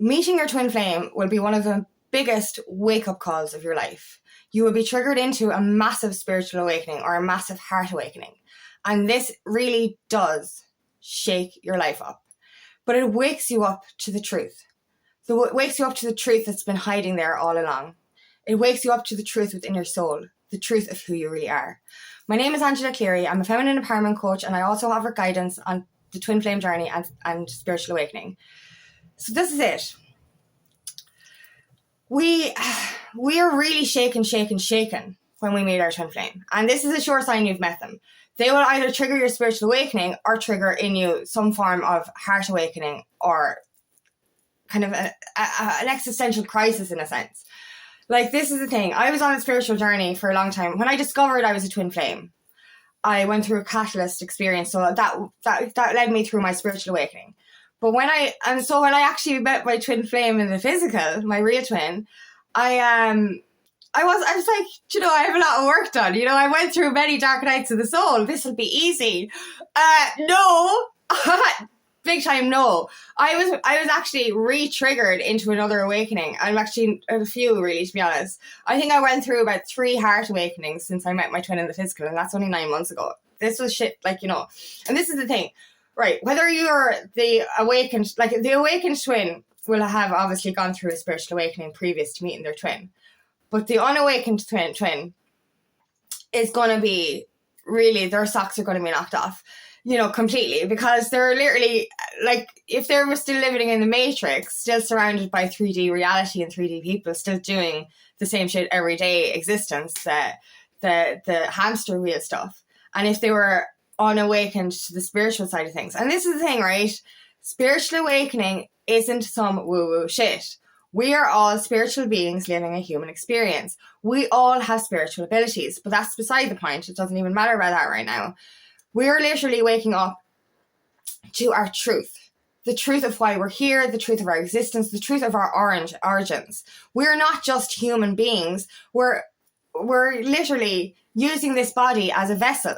Meeting your twin flame will be one of the biggest wake-up calls of your life. You will be triggered into a massive spiritual awakening or a massive heart awakening. And this really does shake your life up. But it wakes you up to the truth. So it wakes you up to the truth that's been hiding there all along. It wakes you up to the truth within your soul, the truth of who you really are. My name is Angela Cleary. I'm a feminine empowerment coach, and I also offer guidance on the twin flame journey and spiritual awakening. So this is it. We are really shaken when we meet our twin flame. And this is a sure sign you've met them. They will either trigger your spiritual awakening or trigger in you some form of heart awakening or kind of an existential crisis in a sense. Like, this is the thing. I was on a spiritual journey for a long time. When I discovered I was a twin flame, I went through a catalyst experience. So that led me through my spiritual awakening. But when I actually met my twin flame in the physical, my real twin, I was like, I have a lot of work done. I went through many dark nights of the soul. This will be easy. No. Big time no. I was actually re-triggered into another awakening. I'm actually a few, really, to be honest. I think I went through about 3 heart awakenings since I met my twin in the physical, and that's only 9 months ago. This was shit, and this is the thing, right? Whether you're the awakened twin will have obviously gone through a spiritual awakening previous to meeting their twin. But the unawakened twin is going to be, really, their socks are going to be knocked off. Completely, because they're literally, if they were still living in the Matrix, still surrounded by 3D reality and 3D people, still doing the same shit everyday existence, the hamster wheel stuff. And if they were unawakened to the spiritual side of things. And this is the thing, right? Spiritual awakening isn't some woo-woo shit. We are all spiritual beings living a human experience. We all have spiritual abilities, but that's beside the point. It doesn't even matter about that right now. We're literally waking up to our truth, the truth of why we're here, the truth of our existence, the truth of our origins. We're not just human beings. We're literally using this body as a vessel.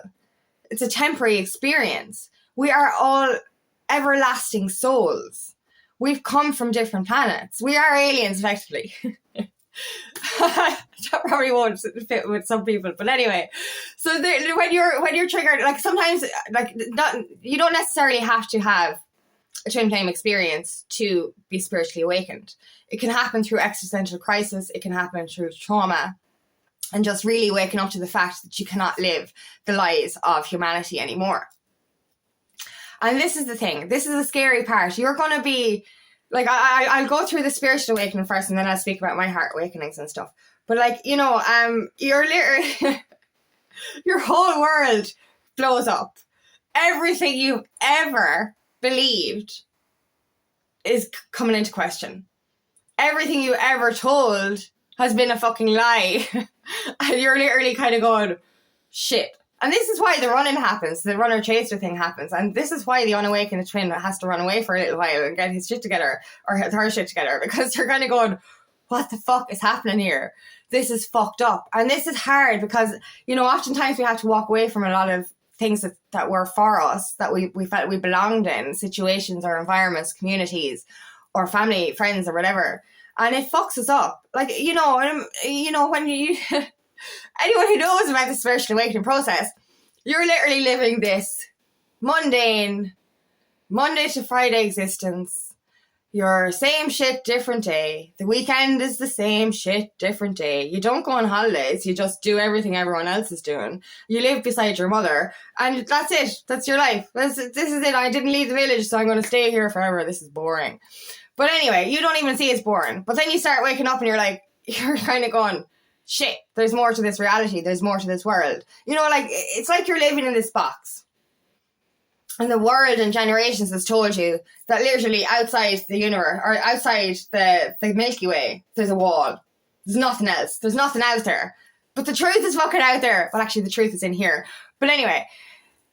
It's a temporary experience. We are all everlasting souls. We've come from different planets. We are aliens, effectively. That probably won't fit with some people, but anyway. So when you're triggered, sometimes you don't necessarily have to have a twin flame experience to be spiritually awakened. It can happen through existential crisis. It can happen through trauma, and just really waking up to the fact that you cannot live the lies of humanity anymore. And this is the thing. This is the scary part. You're going to be I'll go through the spiritual awakening first, and then I'll speak about my heart awakenings and stuff. But you're literally, your whole world blows up. Everything you've ever believed is coming into question. Everything you ever told has been a fucking lie. And you're literally kind of going, shit. And this is why the running happens, the runner-chaser thing happens. And this is why the unawakened twin has to run away for a little while and get his shit together, or her shit together, because they're kind of going, what the fuck is happening here? This is fucked up. And this is hard because, oftentimes we have to walk away from a lot of things that were for us, that we felt we belonged in, situations or environments, communities, or family, friends, or whatever. And it fucks us up. When you... Anyone who knows about the spiritual awakening process, you're literally living this mundane, Monday to Friday existence. Your same shit, different day. The weekend is the same shit, different day. You don't go on holidays. You just do everything everyone else is doing. You live beside your mother. And that's it. That's your life. This is it. I didn't leave the village, so I'm going to stay here forever. This is boring. But anyway, you don't even see it's boring. But then you start waking up and you're kind of going, shit, there's more to this reality. There's more to this world. It's like you're living in this box. And the world and generations has told you that literally outside the universe, or outside the Milky Way, there's a wall. There's nothing else. There's nothing out there. But the truth is fucking out there. Well, actually, the truth is in here. But anyway,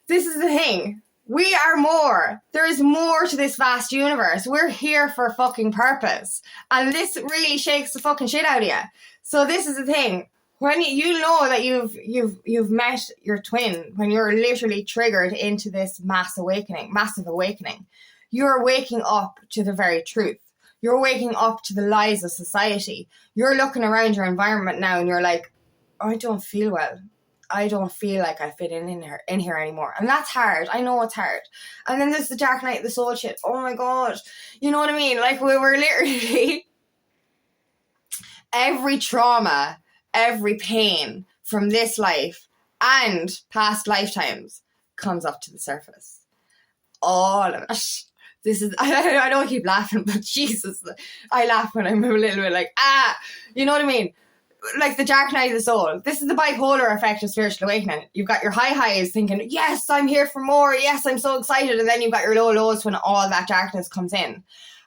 this is the thing. We are more. There is more to this vast universe. We're here for a fucking purpose. And this really shakes the fucking shit out of you. So this is the thing. When you know that you've met your twin, when you're literally triggered into this massive awakening, you're waking up to the very truth. You're waking up to the lies of society. You're looking around your environment now and you're like, I don't feel well. I don't feel like I fit in here anymore. And that's hard. I know it's hard. And then there's the dark night of the soul shit. Oh my God. You know what I mean? Like, we were literally every trauma, every pain from this life and past lifetimes comes up to the surface. All of it. This is, I know I keep laughing, but Jesus, I laugh when I'm a little bit like, you know what I mean? Like the dark night of the soul. This is the bipolar effect of spiritual awakening. You've got your high highs thinking, yes, I'm here for more. Yes, I'm so excited. And then you've got your low lows when all that darkness comes in.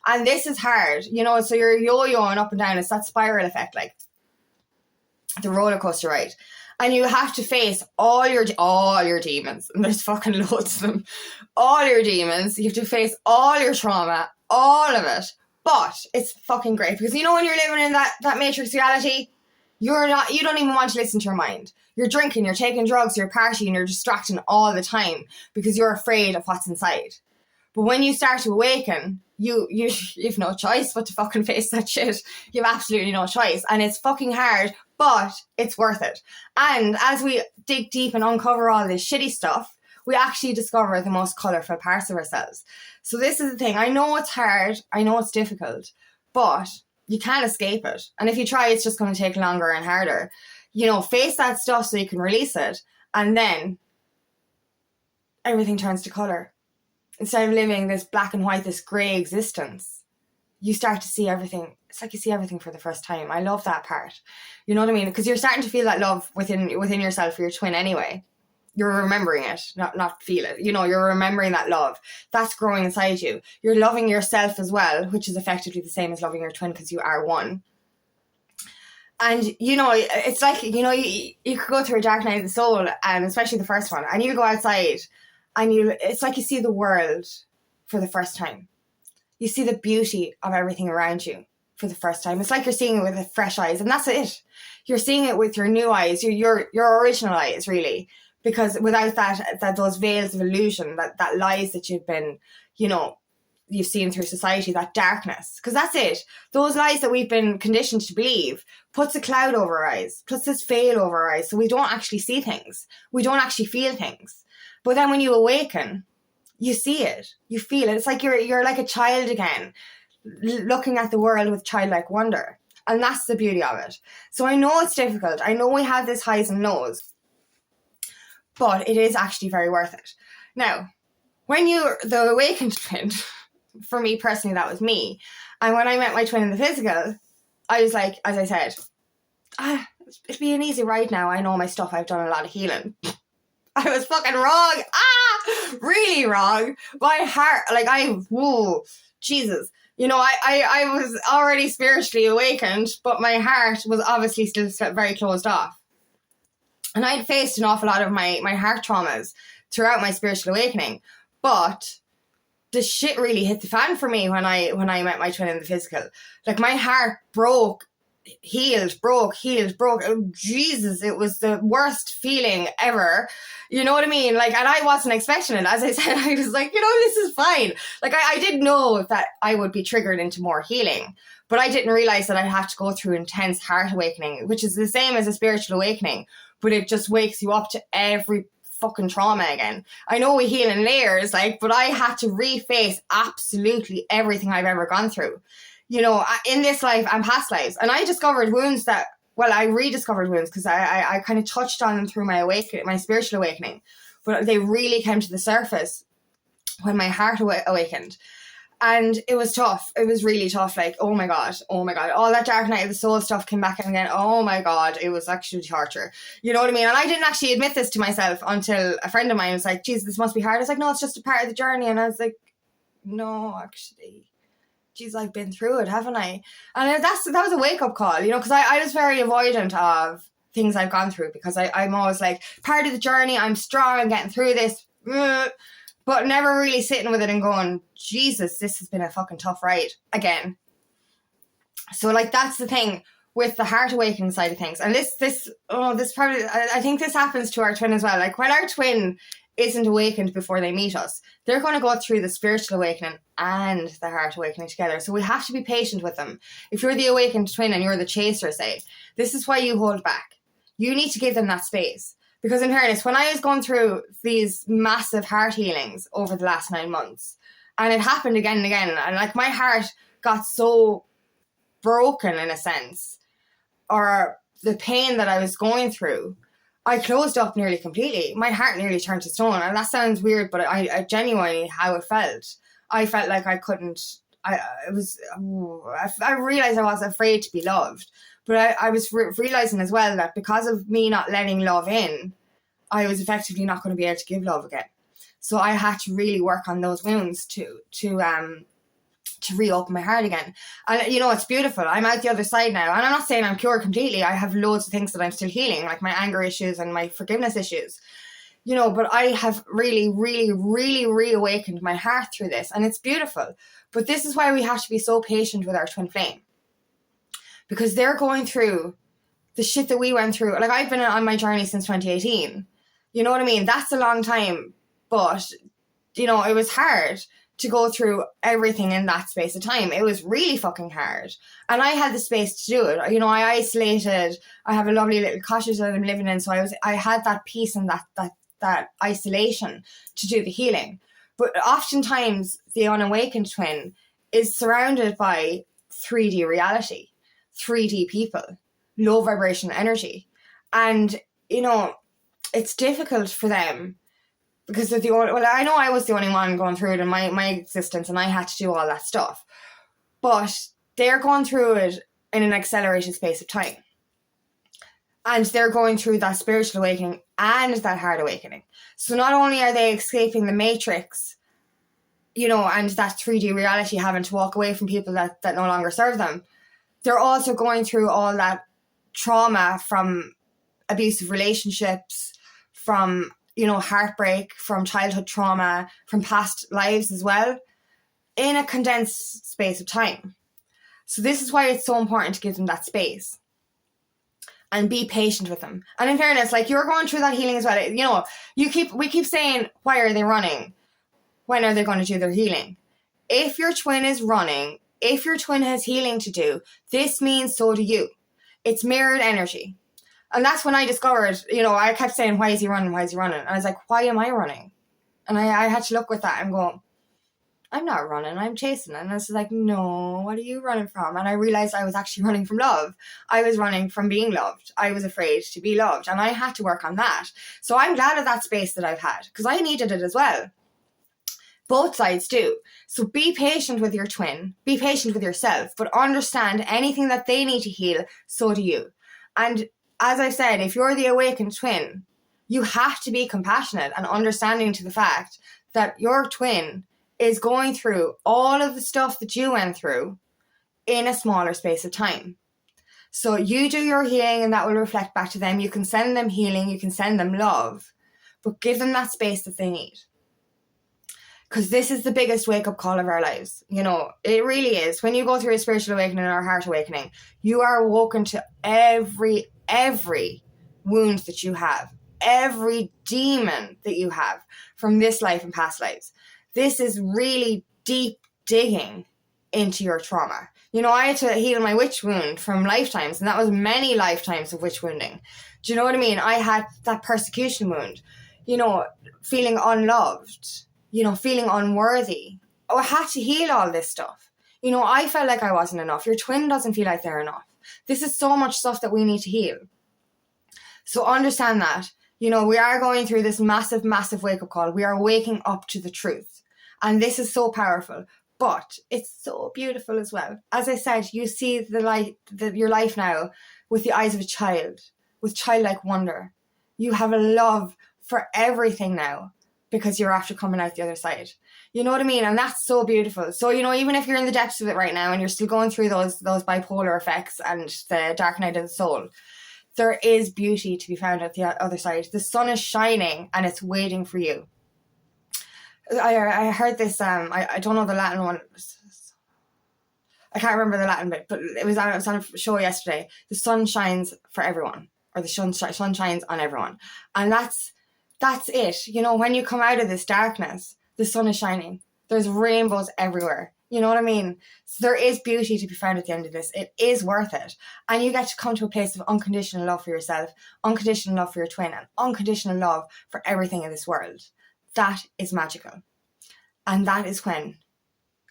And this is hard, you know, so you're yo-yoing up and down. It's that spiral effect, like the roller coaster ride. And you have to face all your demons. And there's fucking loads of them. All your demons. You have to face all your trauma, all of it. But it's fucking great because you know when you're living in that matrix reality, you don't even want to listen to your mind. You're drinking, you're taking drugs, you're partying, you're distracting all the time because you're afraid of what's inside. But when you start to awaken, you've no choice but to fucking face that shit. You have absolutely no choice. And it's fucking hard, but it's worth it. And as we dig deep and uncover all this shitty stuff, we actually discover the most colourful parts of ourselves. So this is the thing. I know it's hard. I know it's difficult, but you can't escape it. And if you try, it's just going to take longer and harder. You know, face that stuff so you can release it. And then everything turns to colour. Instead of living this black and white, this grey existence, you start to see everything. It's like you see everything for the first time. I love that part. You know what I mean? Because you're starting to feel that love within yourself for your twin anyway. You're remembering it, not feel it. You know, you're remembering that love. That's growing inside you. You're loving yourself as well, which is effectively the same as loving your twin because you are one. And, you know, it's like, you know, you could go through a dark night of the soul, and especially the first one, and you go outside and it's like you see the world for the first time. You see the beauty of everything around you for the first time. It's like you're seeing it with fresh eyes, and that's it. You're seeing it with your new eyes, your original eyes, really. Because without that those veils of illusion, that lies that you've been, you know, you've seen through society, that darkness. Because that's it. Those lies that we've been conditioned to believe puts a cloud over our eyes, puts this veil over our eyes, so we don't actually see things. We don't actually feel things. But then when you awaken, you see it. You feel it. It's like you're like a child again, looking at the world with childlike wonder. And that's the beauty of it. So I know it's difficult. I know we have this highs and lows. But it is actually very worth it. Now, when you're the awakened twin, for me personally, that was me. And when I met my twin in the physical, I was like, as I said, it'll be an easy ride now. I know my stuff. I've done a lot of healing. I was fucking wrong. Really wrong. My heart, like Jesus. You know, I was already spiritually awakened, but my heart was obviously still very closed off. And I'd faced an awful lot of my heart traumas throughout my spiritual awakening. But the shit really hit the fan for me when I met my twin in the physical. Like, my heart broke, healed. Oh, Jesus, it was the worst feeling ever. You know what I mean? Like, and I wasn't expecting it. As I said, I was like, you know, this is fine. Like, I didn't know that I would be triggered into more healing. But I didn't realize that I'd have to go through intense heart awakening, which is the same as a spiritual awakening. But it just wakes you up to every fucking trauma again. I know we heal in layers, like, but I had to reface absolutely everything I've ever gone through. You know, in this life and past lives. And I discovered wounds I rediscovered wounds because I kind of touched on them through my spiritual awakening. But they really came to the surface when my heart awakened. And it was tough. It was really tough. Like, oh my God. All that dark night of the soul stuff came back again. Oh my God. It was actually torture. You know what I mean? And I didn't actually admit this to myself until a friend of mine was like, geez, this must be hard. I was like, no, it's just a part of the journey. And I was like, no, actually, geez, I've been through it, haven't I? And that was a wake-up call, you know, because I was very avoidant of things I've gone through because I'm always like, part of the journey, I'm strong, I'm getting through this. But never really sitting with it and going, Jesus, this has been a fucking tough ride again. So, like, that's the thing with the heart awakening side of things. And this probably, I think this happens to our twin as well. Like, when our twin isn't awakened before they meet us. They're going to go through the spiritual awakening and the heart awakening together. So we have to be patient with them. If you're the awakened twin and you're the chaser, say, this is why you hold back. You need to give them that space. Because in fairness, when I was going through these massive heart healings over the last 9 months, and it happened again and again, and like my heart got so broken in a sense, or the pain that I was going through, I closed up nearly completely. My heart nearly turned to stone. And that sounds weird, but I genuinely, how it felt. I felt like I couldn't, I realized I was afraid to be loved. But I was realizing as well that because of me not letting love in, I was effectively not going to be able to give love again. So I had to really work on those wounds to reopen my heart again. And, you know, it's beautiful. I'm out the other side now. And I'm not saying I'm cured completely. I have loads of things that I'm still healing, like my anger issues and my forgiveness issues. You know, but I have really, really, really reawakened my heart through this. And it's beautiful. But this is why we have to be so patient with our twin flame. Because they're going through the shit that we went through. Like, I've been on my journey since 2018. You know what I mean? That's a long time. But, you know, it was hard to go through everything in that space of time. It was really fucking hard. And I had the space to do it. You know, I isolated. I have a lovely little cottage that I'm living in. So I had that peace and that isolation to do the healing. But oftentimes the unawakened twin is surrounded by 3D reality, 3D people, low vibration energy. And, you know, it's difficult for them because they're the only, well, I know I was the only one going through it in my existence, and I had to do all that stuff. But they're going through it in an accelerated space of time. And they're going through that spiritual awakening and that heart awakening. So not only are they escaping the matrix, you know, and that 3D reality, having to walk away from people that no longer serve them, they're also going through all that trauma from abusive relationships, from, you know, heartbreak, from childhood trauma, from past lives as well, in a condensed space of time. So this is why it's so important to give them that space and be patient with them. And in fairness, like, you're going through that healing as well. You know, we keep saying, why are they running? When are they going to do their healing? If your twin is running, if your twin has healing to do, this means so do you. It's mirrored energy. And that's when I discovered, you know, I kept saying, why is he running? Why is he running? And I was like, why am I running? And I had to look with that and go, I'm not running, I'm chasing. And I was like, no, what are you running from? And I realized I was actually running from love. I was running from being loved. I was afraid to be loved. And I had to work on that. So I'm glad of that space that I've had, because I needed it as well. Both sides do. So be patient with your twin. Be patient with yourself. But understand anything that they need to heal, so do you. And as I said, if you're the awakened twin, you have to be compassionate and understanding to the fact that your twin is going through all of the stuff that you went through in a smaller space of time. So you do your healing and that will reflect back to them. You can send them healing, you can send them love, but give them that space that they need. Because this is the biggest wake-up call of our lives. You know, it really is. When you go through a spiritual awakening or a heart awakening, you are awoken to every wound that you have, every demon that you have from this life and past lives. This is really deep digging into your trauma. You know, I had to heal my witch wound from lifetimes, and that was many lifetimes of witch wounding. Do you know what I mean? I had that persecution wound, you know, feeling unloved, you know, feeling unworthy. Oh, I had to heal all this stuff. You know, I felt like I wasn't enough. Your twin doesn't feel like they're enough. This is so much stuff that we need to heal. So understand that, you know, we are going through this massive, massive wake-up call. We are waking up to the truth. And this is so powerful, but it's so beautiful as well. As I said, you see the light, your life now with the eyes of a child, with childlike wonder. You have a love for everything now because you're after coming out the other side. You know what I mean? And that's so beautiful. So, you know, even if you're in the depths of it right now and you're still going through those bipolar effects and the dark night of the soul, there is beauty to be found at the other side. The sun is shining and it's waiting for you. I heard this, I don't know the Latin one. I can't remember the Latin bit, but it was on a show yesterday. The sun shines for everyone, or the sun shines on everyone. And that's that's it. You know, when you come out of this darkness, the sun is shining. There's rainbows everywhere. You know what I mean? So there is beauty to be found at the end of this. It is worth it. And you get to come to a place of unconditional love for yourself, unconditional love for your twin, and unconditional love for everything in this world. That is magical. And that is when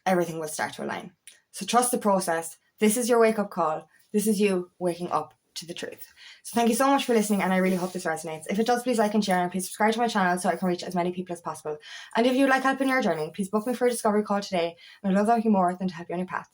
everything will start to align. So trust the process. This is your wake-up call. This is you waking up to the truth. So thank you so much for listening, and I really hope this resonates. If it does, please like and share, and please subscribe to my channel so I can reach as many people as possible. And if you'd like help in your journey, please book me for a discovery call today, and I'd love nothing more than to help you on your path.